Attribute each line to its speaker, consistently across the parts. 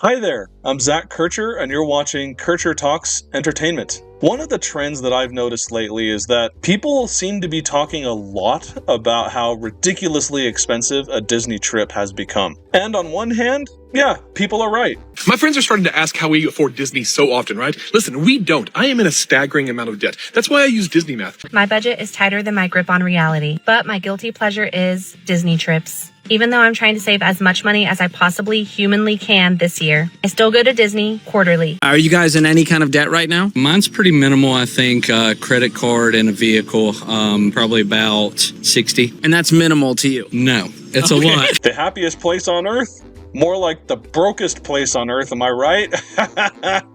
Speaker 1: Hi there, I'm Zach Kircher, and you're watching Kircher Talks Entertainment. One of the trends that I've noticed lately is that people seem to be talking a lot about how ridiculously expensive a Disney trip has become. And on one hand, yeah, people are right.
Speaker 2: My friends are starting to ask how we afford Disney so often, right? Listen, we don't. I am in a staggering amount of debt. That's why I use Disney Math.
Speaker 3: My budget is tighter than my grip on reality, but my guilty pleasure is Disney trips. Even though I'm trying to save as much money as I possibly humanly can this year, I still go to Disney quarterly.
Speaker 4: Are you guys in any kind of debt right now?
Speaker 5: Mine's pretty minimal, I think. Credit card and a vehicle, probably about 60.
Speaker 4: And that's minimal to you?
Speaker 5: No, it's a lot.
Speaker 1: The happiest place on earth? More like the brokest place on earth, am I right?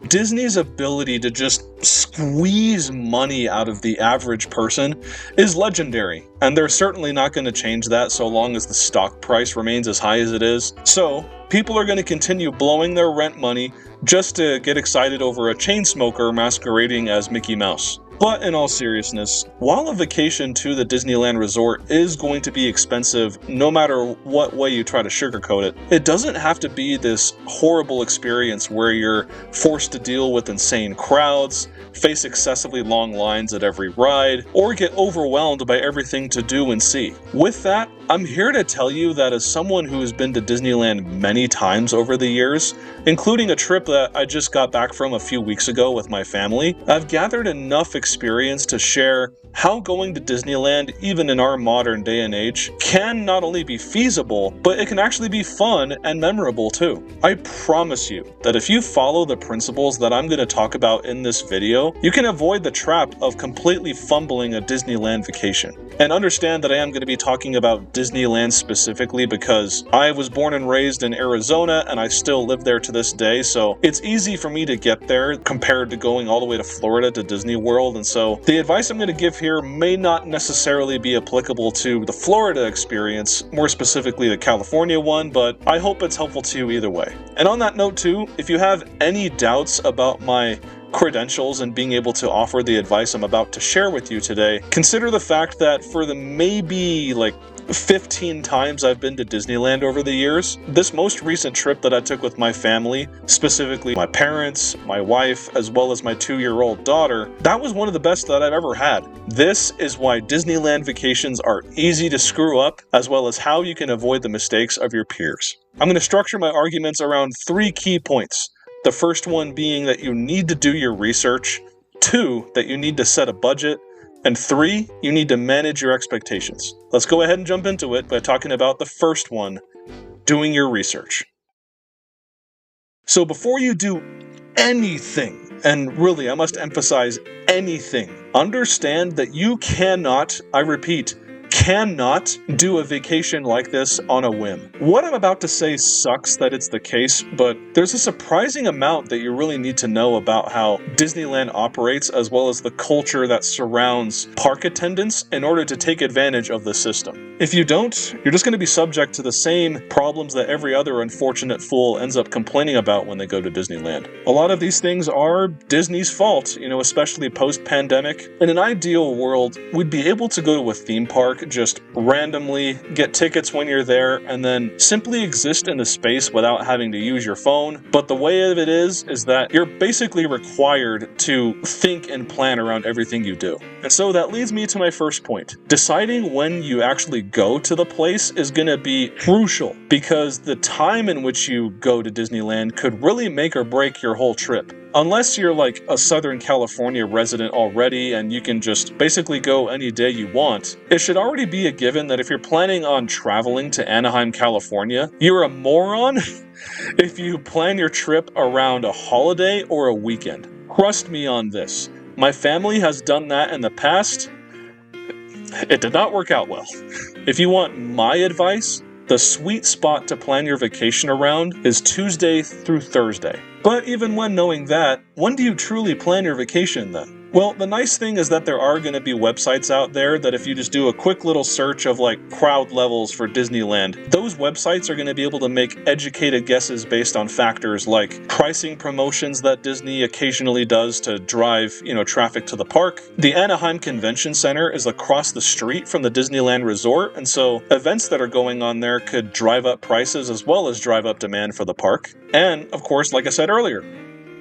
Speaker 1: Disney's ability to just squeeze money out of the average person is legendary, and they're certainly not going to change that so long as the stock price remains as high as it is. So, people are going to continue blowing their rent money just to get excited over a chain smoker masquerading as Mickey Mouse. But in all seriousness, while a vacation to the Disneyland resort is going to be expensive no matter what way you try to sugarcoat it, it doesn't have to be this horrible experience where you're forced to deal with insane crowds, face excessively long lines at every ride, or get overwhelmed by everything to do and see. With that, I'm here to tell you that as someone who has been to Disneyland many times over the years, including a trip that I just got back from a few weeks ago with my family, I've gathered enough experience to share how going to Disneyland, even in our modern day and age, can not only be feasible, but it can actually be fun and memorable too. I promise you that if you follow the principles that I'm going to talk about in this video, you can avoid the trap of completely fumbling a Disneyland vacation. And understand that I am going to be talking about Disneyland specifically because I was born and raised in Arizona and I still live there to this day, so it's easy for me to get there compared to going all the way to Florida to Disney World. And so the advice I'm going to give here may not necessarily be applicable to the Florida experience, more specifically the California one, but I hope it's helpful to you either way. And on that note too, if you have any doubts about my credentials and being able to offer the advice I'm about to share with you today, consider the fact that for the maybe 15 times I've been to Disneyland over the years, this most recent trip that I took with my family, specifically my parents, my wife, as well as my 2-year-old daughter, that was one of the best that I've ever had. This is why Disneyland vacations are easy to screw up, as well as how you can avoid the mistakes of your peers. I'm going to structure my arguments around 3 key points. The first one being that you need to do your research, 2, that you need to set a budget, and 3, you need to manage your expectations. Let's go ahead and jump into it by talking about the first one, doing your research. So before you do anything, and really I must emphasize anything, understand that you cannot, I repeat, cannot do a vacation like this on a whim. What I'm about to say sucks that it's the case, but there's a surprising amount that you really need to know about how Disneyland operates, as well as the culture that surrounds park attendance in order to take advantage of the system. If you don't, you're just going to be subject to the same problems that every other unfortunate fool ends up complaining about when they go to Disneyland. A lot of these things are Disney's fault, especially post-pandemic. In an ideal world, we'd be able to go to a theme park just randomly, get tickets when you're there, and then simply exist in the space without having to use your phone. But the way of it is that you're basically required to think and plan around everything you do. And so that leads me to my first point. Deciding when you actually go to the place is going to be crucial, because the time in which you go to Disneyland could really make or break your whole trip. Unless you're like a Southern California resident already and you can just basically go any day you want, it should already be a given that if you're planning on traveling to Anaheim, California, you're a moron if you plan your trip around a holiday or a weekend. Trust me on this. My family has done that in the past. It did not work out well. If you want my advice, the sweet spot to plan your vacation around is Tuesday through Thursday. But even when knowing that, when do you truly plan your vacation then? Well, the nice thing is that there are going to be websites out there that if you just do a quick little search of like crowd levels for Disneyland, those websites are going to be able to make educated guesses based on factors like pricing promotions that Disney occasionally does to drive, traffic to the park. The Anaheim Convention Center is across the street from the Disneyland Resort, and so events that are going on there could drive up prices as well as drive up demand for the park. And, of course, like I said earlier,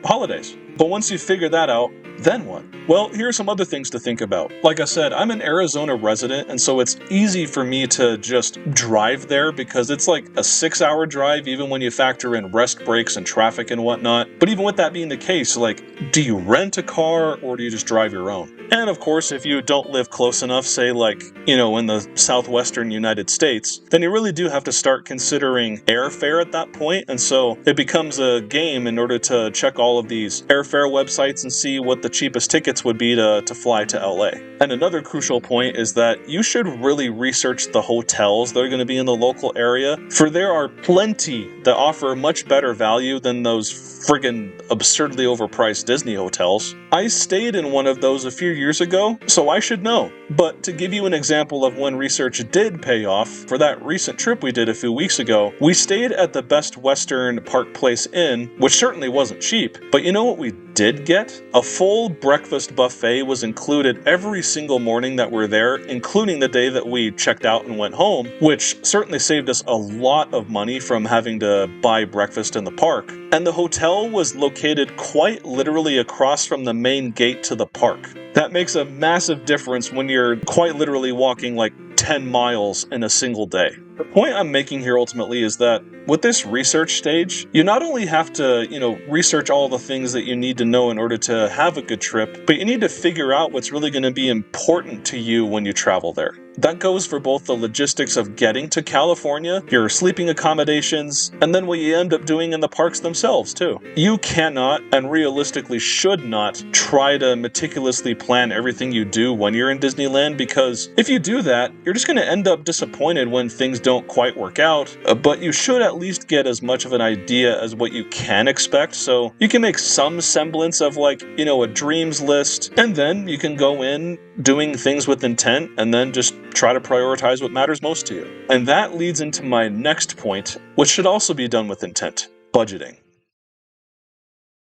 Speaker 1: holidays. But once you figure that out, then what? Well, here are some other things to think about. Like I said, I'm an Arizona resident, and so it's easy for me to just drive there because it's like a 6-hour drive, even when you factor in rest breaks and traffic and whatnot. But even with that being the case, like, do you rent a car or do you just drive your own? And of course, if you don't live close enough, say like, in the southwestern United States, then you really do have to start considering airfare at that point. And so it becomes a game in order to check all of these airfare websites and see what the cheapest tickets would be to fly to LA. And another crucial point is that you should really research the hotels that are going to be in the local area, for there are plenty that offer much better value than those friggin' absurdly overpriced Disney hotels. I stayed in one of those a few years ago, so I should know. But to give you an example of when research did pay off, for that recent trip we did a few weeks ago, we stayed at the Best Western Park Place Inn, which certainly wasn't cheap. But you know what we did get? A full breakfast buffet was included every single morning that we're there, including the day that we checked out and went home, which certainly saved us a lot of money from having to buy breakfast in the park. And the hotel was located quite literally across from the main gate to the park. That makes a massive difference when you're quite literally walking like 10 miles in a single day. The point I'm making here ultimately is that with this research stage, you not only have to, research all the things that you need to know in order to have a good trip, but you need to figure out what's really going to be important to you when you travel there. That goes for both the logistics of getting to California, your sleeping accommodations, and then what you end up doing in the parks themselves, too. You cannot, and realistically should not, try to meticulously plan everything you do when you're in Disneyland, because if you do that, you're just going to end up disappointed when things don't quite work out, but you should at least get as much of an idea as what you can expect, so you can make some semblance of a dreams list, and then you can go in doing things with intent, and then just try to prioritize what matters most to you. And that leads into my next point, which should also be done with intent: budgeting.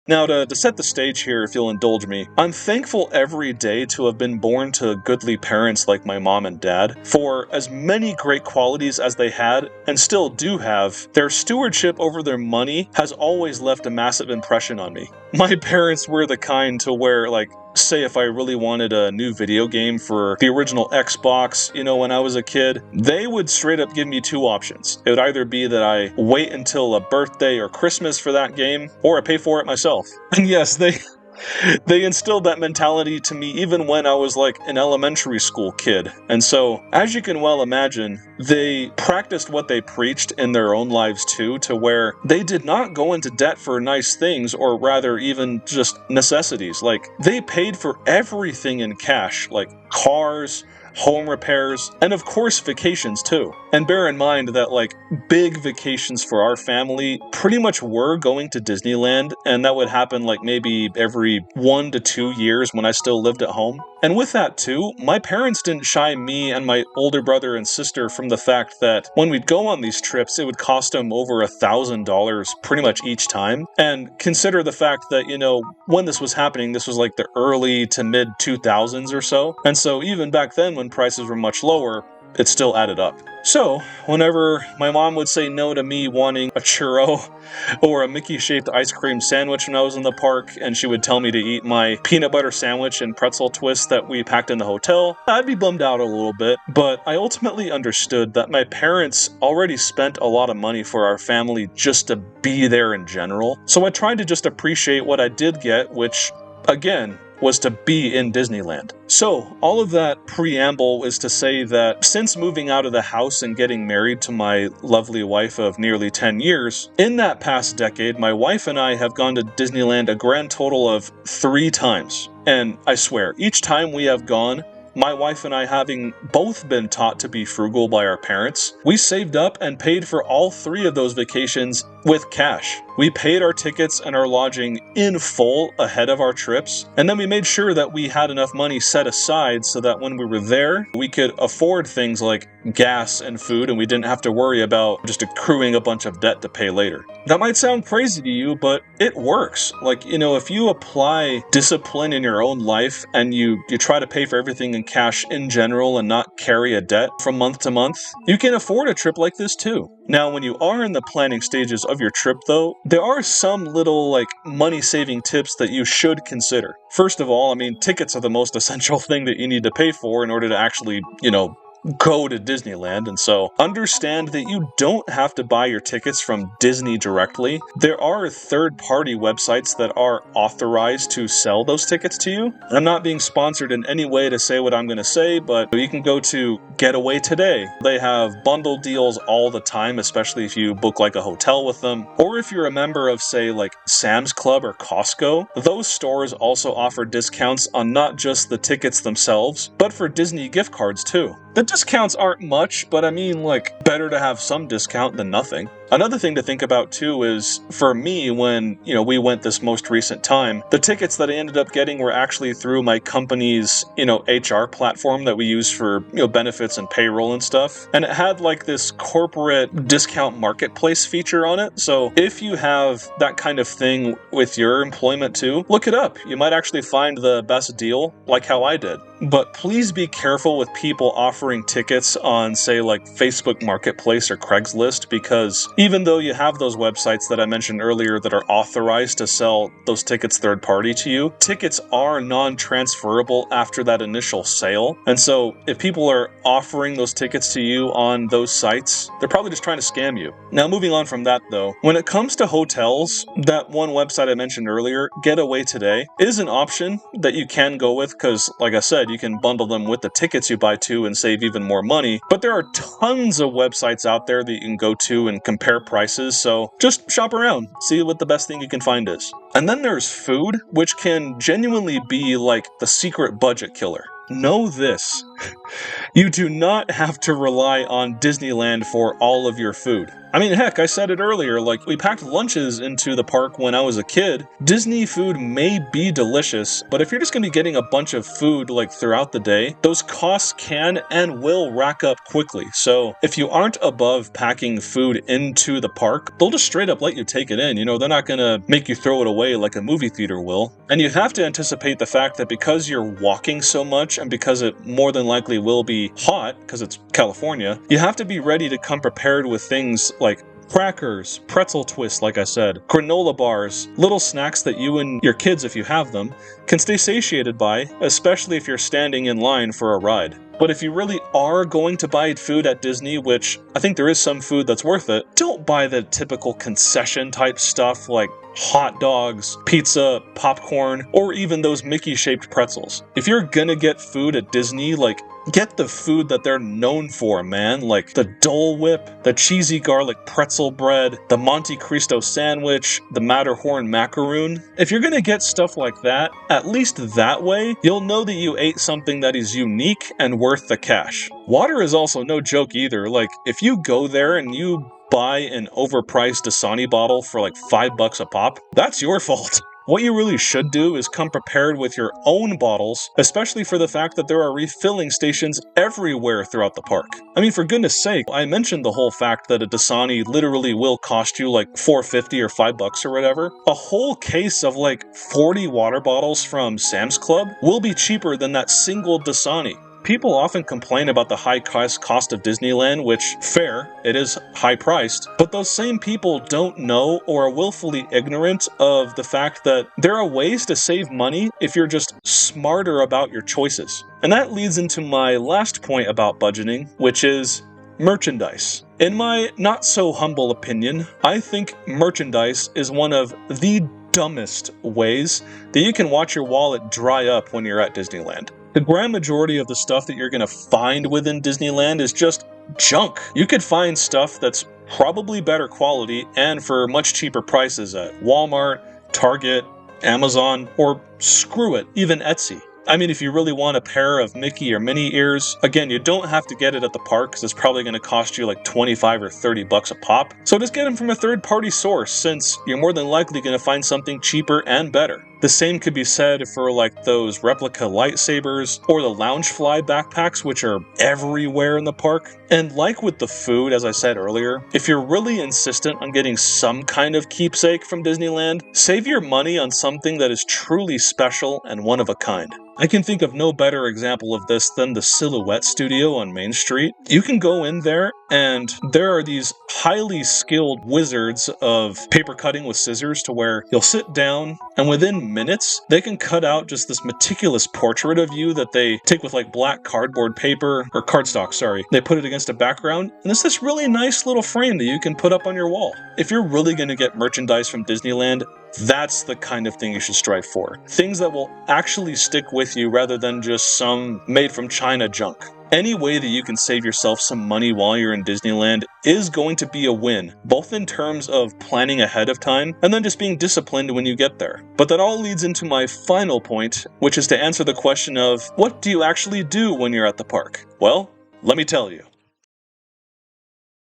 Speaker 1: Now, to set the stage here, if you'll indulge me, I'm thankful every day to have been born to goodly parents like my mom and dad. For as many great qualities as they had, and still do have, their stewardship over their money has always left a massive impression on me. My parents were the kind to where, say if I really wanted a new video game for the original Xbox, when I was a kid, they would straight up give me two options. It would either be that I wait until a birthday or Christmas for that game, or I pay for it myself. And yes, they instilled that mentality to me even when I was an elementary school kid. And so, as you can well imagine, they practiced what they preached in their own lives too, to where they did not go into debt for nice things, or rather even just necessities. They paid for everything in cash, like cars, home repairs, and of course vacations too. And bear in mind that big vacations for our family pretty much were going to Disneyland, and that would happen maybe every 1 to 2 years when I still lived at home. And with that too, my parents didn't shy me and my older brother and sister from the fact that when we'd go on these trips, it would cost them over $1,000 pretty much each time. And consider the fact that, when this was happening, this was the early to mid 2000s or so. And so even back then when prices were much lower, it still added up. So, whenever my mom would say no to me wanting a churro or a Mickey-shaped ice cream sandwich when I was in the park, and she would tell me to eat my peanut butter sandwich and pretzel twist that we packed in the hotel, I'd be bummed out a little bit. But I ultimately understood that my parents already spent a lot of money for our family just to be there in general. So I tried to just appreciate what I did get, which, again, was to be in Disneyland. So, all of that preamble is to say that since moving out of the house and getting married to my lovely wife of nearly 10 years, in that past decade, my wife and I have gone to Disneyland a grand total of 3 times. And I swear, each time we have gone, my wife and I having both been taught to be frugal by our parents, we saved up and paid for all 3 of those vacations with cash. We paid our tickets and our lodging in full ahead of our trips, and then we made sure that we had enough money set aside so that when we were there, we could afford things like gas and food, and we didn't have to worry about just accruing a bunch of debt to pay later. That might sound crazy to you, but it works. Like, you know, if you apply discipline in your own life and you try to pay for everything in cash in general and not carry a debt from month to month, you can afford a trip like this too. Now, when you are in the planning stages of your trip though, there are some little like money-saving tips that you should consider. First of all, I mean, tickets are the most essential thing that you need to pay for in order to actually, you know, go to Disneyland, and so understand that you don't have to buy your tickets from Disney directly. There are third-party websites that are authorized to sell those tickets to you. I'm not being sponsored in any way to say what I'm going to say, but you can go to Getaway Today. They have bundle deals all the time, especially if you book like a hotel with them. Or if you're a member of, say, like Sam's Club or Costco, those stores also offer discounts on not just the tickets themselves, but for Disney gift cards too. The discounts aren't much, but I mean, like, better to have some discount than nothing. Another thing to think about too is, for me, when, you know, we went this most recent time, the tickets that I ended up getting were actually through my company's, you know, HR platform that we use for, you know, benefits and payroll and stuff. And it had like this corporate discount marketplace feature on it. So if you have that kind of thing with your employment too, look it up. You might actually find the best deal, like how I did. But please be careful with people offering tickets on, say, like Facebook Marketplace or Craigslist, because even though you have those websites that I mentioned earlier that are authorized to sell those tickets third party to you, tickets are non-transferable after that initial sale. And so if people are offering those tickets to you on those sites, they're probably just trying to scam you. Now, moving on from that though, when it comes to hotels, that one website I mentioned earlier, Getaway Today, is an option that you can go with because, like I said, you can bundle them with the tickets you buy too and save even more money. But there are tons of websites out there that you can go to and compare prices, so just shop around, see what the best thing you can find is. And then there's food, which can genuinely be like the secret budget killer. Know this. You do not have to rely on Disneyland for all of your food. I mean, heck, I said it earlier, like, we packed lunches into the park when I was a kid. Disney food may be delicious, but if you're just going to be getting a bunch of food, like, throughout the day, those costs can and will rack up quickly. So, if you aren't above packing food into the park, they'll just straight up let you take it in. You know, they're not going to make you throw it away like a movie theater will. And you have to anticipate the fact that because you're walking so much, and because it more than likely will be hot, because it's California, you have to be ready to come prepared with things like crackers, pretzel twists, like I said, granola bars, little snacks that you and your kids, if you have them, can stay satiated by, especially if you're standing in line for a ride. But if you really are going to buy food at Disney, which I think there is some food that's worth it, don't buy the typical concession type stuff like hot dogs, pizza, popcorn, or even those Mickey-shaped pretzels. If you're gonna get food at Disney, like, get the food that they're known for, man. Like the Dole Whip, the cheesy garlic pretzel bread, the Monte Cristo sandwich, the Matterhorn macaroon. If you're gonna get stuff like that, at least that way, you'll know that you ate something that is unique and worth the cash. Water is also no joke either. Like, if you go there and you buy an overpriced Dasani bottle for like $5 a pop, that's your fault. What you really should do is come prepared with your own bottles, especially for the fact that there are refilling stations everywhere throughout the park. I mean, for goodness sake, I mentioned the whole fact that a Dasani literally will cost you like $4.50 or $5 or whatever. A whole case of like 40 water bottles from Sam's Club will be cheaper than that single Dasani. People often complain about the high cost of Disneyland, which, fair, it is high-priced, but those same people don't know or are willfully ignorant of the fact that there are ways to save money if you're just smarter about your choices. And that leads into my last point about budgeting, which is merchandise. In my not-so-humble opinion, I think merchandise is one of the dumbest ways that you can watch your wallet dry up when you're at Disneyland. The grand majority of the stuff that you're going to find within Disneyland is just junk. You could find stuff that's probably better quality and for much cheaper prices at Walmart, Target, Amazon, or screw it, even Etsy. I mean, if you really want a pair of Mickey or Minnie ears, again, you don't have to get it at the park because it's probably going to cost you like 25 or 30 bucks a pop. So just get them from a third-party source, since you're more than likely going to find something cheaper and better. The same could be said for like those replica lightsabers or the Loungefly backpacks, which are everywhere in the park. And like with the food, as I said earlier, if you're really insistent on getting some kind of keepsake from Disneyland, save your money on something that is truly special and one of a kind. I can think of no better example of this than the Silhouette Studio on Main Street. You can go in there and there are these highly skilled wizards of paper cutting with scissors to where you'll sit down and within minutes they can cut out just this meticulous portrait of you that they take with like black cardboard paper, or cardstock, sorry. They put it against a background and it's this really nice little frame that you can put up on your wall. If you're really going to get merchandise from Disneyland, that's the kind of thing you should strive for. Things that will actually stick with you rather than just some made from China junk. Any way that you can save yourself some money while you're in Disneyland is going to be a win, both in terms of planning ahead of time and then just being disciplined when you get there. But that all leads into my final point, which is to answer the question of, what do you actually do when you're at the park? Well, let me tell you.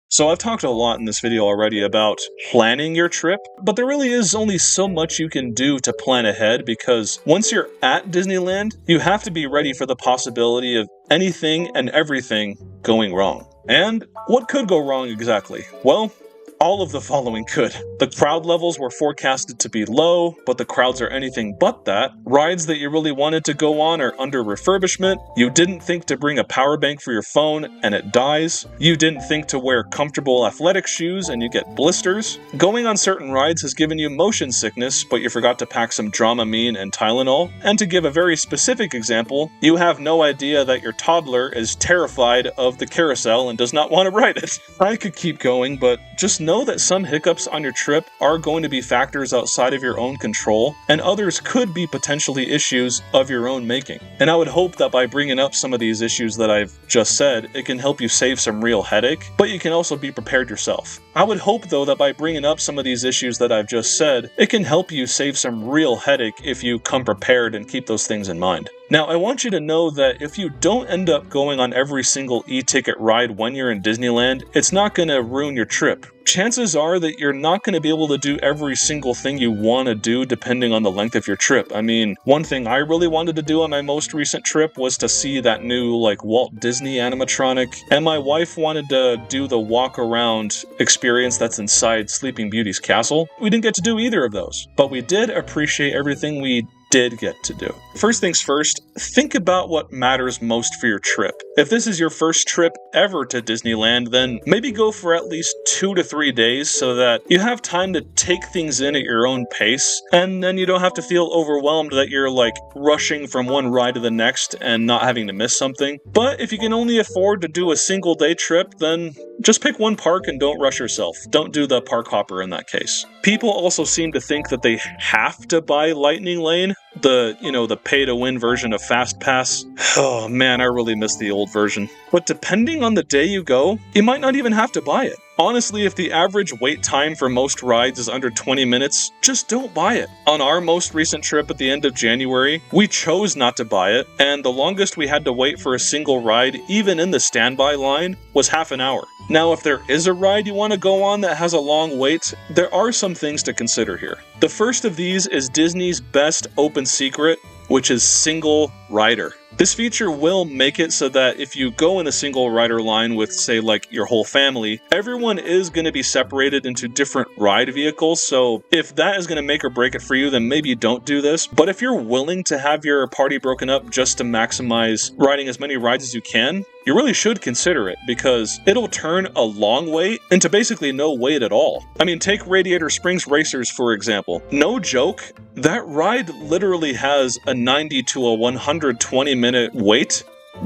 Speaker 1: So I've talked a lot in this video already about planning your trip, but there really is only so much you can do to plan ahead, because once you're at Disneyland, you have to be ready for the possibility of anything and everything going wrong. And what could go wrong exactly? Well, all of the following could. The crowd levels were forecasted to be low, but the crowds are anything but that. Rides that you really wanted to go on are under refurbishment. You didn't think to bring a power bank for your phone and it dies. You didn't think to wear comfortable athletic shoes and you get blisters. Going on certain rides has given you motion sickness, but you forgot to pack some Dramamine and Tylenol. And to give a very specific example, you have no idea that your toddler is terrified of the carousel and does not want to ride it. I could keep going, but just know that some hiccups on your trip are going to be factors outside of your own control, and others could be potentially issues of your own making. And I would hope that by bringing up some of these issues that I've just said, it can help you save some real headache, but you can also be prepared yourself. I would hope, though, that by bringing up some of these issues that I've just said, it can help you save some real headache if you come prepared and keep those things in mind. Now, I want you to know that if you don't end up going on every single e-ticket ride when you're in Disneyland, it's not going to ruin your trip. Chances are that you're not going to be able to do every single thing you want to do depending on the length of your trip. I mean, one thing I really wanted to do on my most recent trip was to see that new Walt Disney animatronic, and my wife wanted to do the walk around experience that's inside Sleeping Beauty's castle. We didn't get to do either of those, but we did appreciate everything we did get to do. First things first, think about what matters most for your trip. If this is your first trip ever to Disneyland, then maybe go for at least 2 to 3 days so that you have time to take things in at your own pace, and then you don't have to feel overwhelmed that you're rushing from one ride to the next and not having to miss something. But if you can only afford to do a single day trip, then just pick one park and don't rush yourself. Don't do the park hopper in that case. People also seem to think that they have to buy Lightning Lane, the pay-to-win version of Fast Pass. Oh man, I really miss the old version. But depending on the day you go, you might not even have to buy it. Honestly, if the average wait time for most rides is under 20 minutes, just don't buy it. On our most recent trip at the end of January, we chose not to buy it, and the longest we had to wait for a single ride, even in the standby line, was half an hour. Now, if there is a ride you want to go on that has a long wait, there are some things to consider here. The first of these is Disney's best open secret, which is single rider. This feature will make it so that if you go in a single rider line with, say, your whole family, everyone is going to be separated into different ride vehicles. So if that is going to make or break it for you, then maybe don't do this. But if you're willing to have your party broken up just to maximize riding as many rides as you can, you really should consider it, because it'll turn a long wait into basically no wait at all. I mean, take Radiator Springs Racers, for example. No joke, that ride literally has a 90 to a 120-minute wait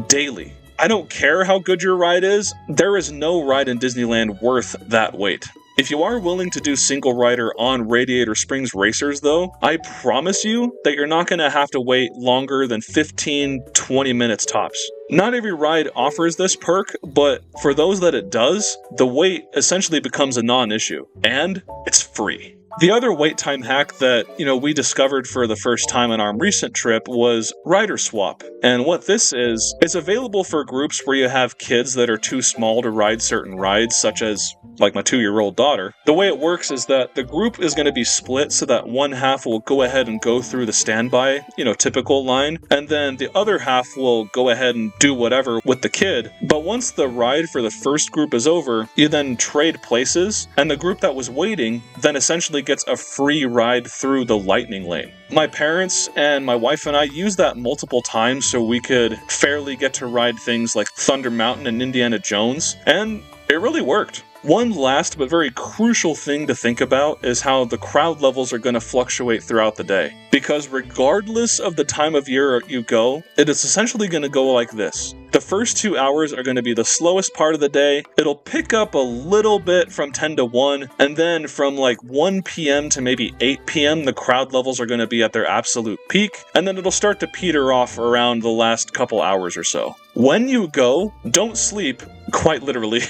Speaker 1: daily. I don't care how good your ride is, there is no ride in Disneyland worth that wait. If you are willing to do single rider on Radiator Springs Racers, though, I promise you that you're not going to have to wait longer than 15-20 minutes tops. Not every ride offers this perk, but for those that it does, the wait essentially becomes a non-issue, and it's free. The other wait time hack that, we discovered for the first time on our recent trip was rider swap. And what this is, it's available for groups where you have kids that are too small to ride certain rides, such as like my 2-year-old daughter. The way it works is that the group is going to be split so that one half will go ahead and go through the standby, typical line, and then the other half will go ahead and do whatever with the kid. But once the ride for the first group is over, you then trade places, and the group that was waiting then essentially gets a free ride through the lightning lane. My parents and my wife and I used that multiple times so we could fairly get to ride things like Thunder Mountain and Indiana Jones, and it really worked. One last but very crucial thing to think about is how the crowd levels are going to fluctuate throughout the day. Because regardless of the time of year you go, it is essentially going to go like this. The first 2 hours are going to be the slowest part of the day. It'll pick up a little bit from 10 to 1, and then from like 1 p.m. to maybe 8 p.m., the crowd levels are going to be at their absolute peak, and then it'll start to peter off around the last couple hours or so. When you go, don't sleep, quite literally,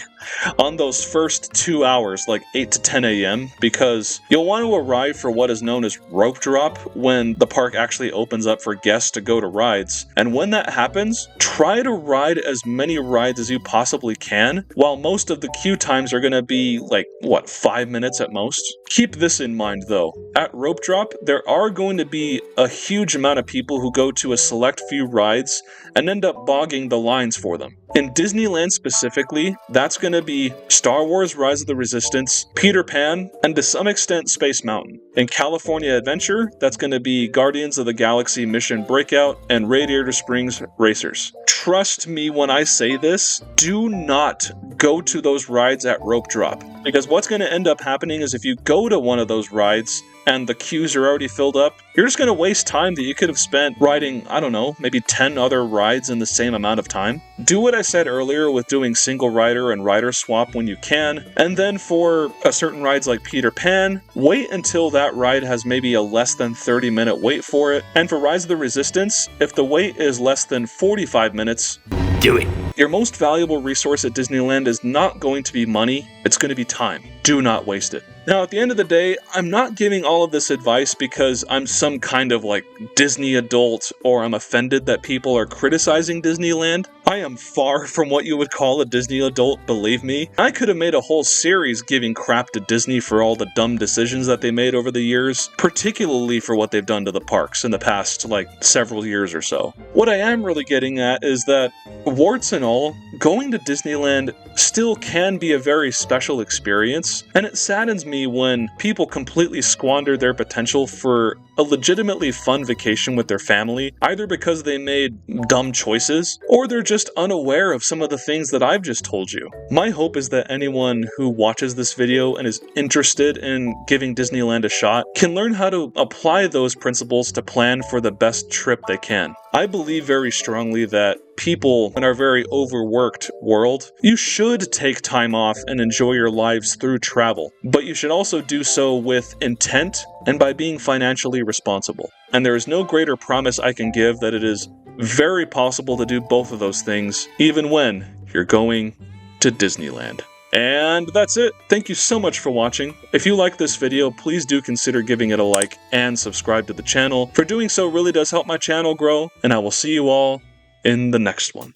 Speaker 1: on those first 2 hours, like 8 to 10 a.m., because you'll want to arrive for what is known as rope drop when the park actually opens up for guests to go to rides. And when that happens, try to ride as many rides as you possibly can, while most of the queue times are going to be like, 5 minutes at most? Keep this in mind though. At rope drop, there are going to be a huge amount of people who go to a select few rides and end up bogging the lines for them. In Disneyland specifically, that's going to be Star Wars Rise of the Resistance, Peter Pan, and to some extent Space Mountain. In California Adventure, that's going to be Guardians of the Galaxy Mission Breakout and Radiator Springs Racers. Trust me when I say this, do not go to those rides at rope drop. Because what's going to end up happening is if you go to one of those rides and the queues are already filled up, you're just going to waste time that you could have spent riding, maybe 10 other rides in the same amount of time. Do what I said earlier with doing single rider and rider swap when you can, and then for certain rides like Peter Pan, wait until that ride has maybe a less than 30-minute wait for it. And for Rise of the Resistance, if the wait is less than 45 minutes, do it. Your most valuable resource at Disneyland is not going to be money, it's going to be time. Do not waste it. Now, at the end of the day, I'm not giving all of this advice because I'm some kind of Disney adult or I'm offended that people are criticizing Disneyland. I am far from what you would call a Disney adult, believe me. I could have made a whole series giving crap to Disney for all the dumb decisions that they made over the years, particularly for what they've done to the parks in the past, several years or so. What I am really getting at is that, warts and all, going to Disneyland still can be a very special experience, and it saddens me when people completely squander their potential for a legitimately fun vacation with their family, either because they made dumb choices, or they're just unaware of some of the things that I've just told you. My hope is that anyone who watches this video and is interested in giving Disneyland a shot can learn how to apply those principles to plan for the best trip they can. I believe very strongly that people in our very overworked world, you should take time off and enjoy your lives through travel, but you should also do so with intent and by being financially responsible. And there is no greater promise I can give that it is very possible to do both of those things, even when you're going to Disneyland. And that's it. Thank you so much for watching. If you like this video, please do consider giving it a like and subscribe to the channel. For doing so really does help my channel grow, and I will see you all in the next one.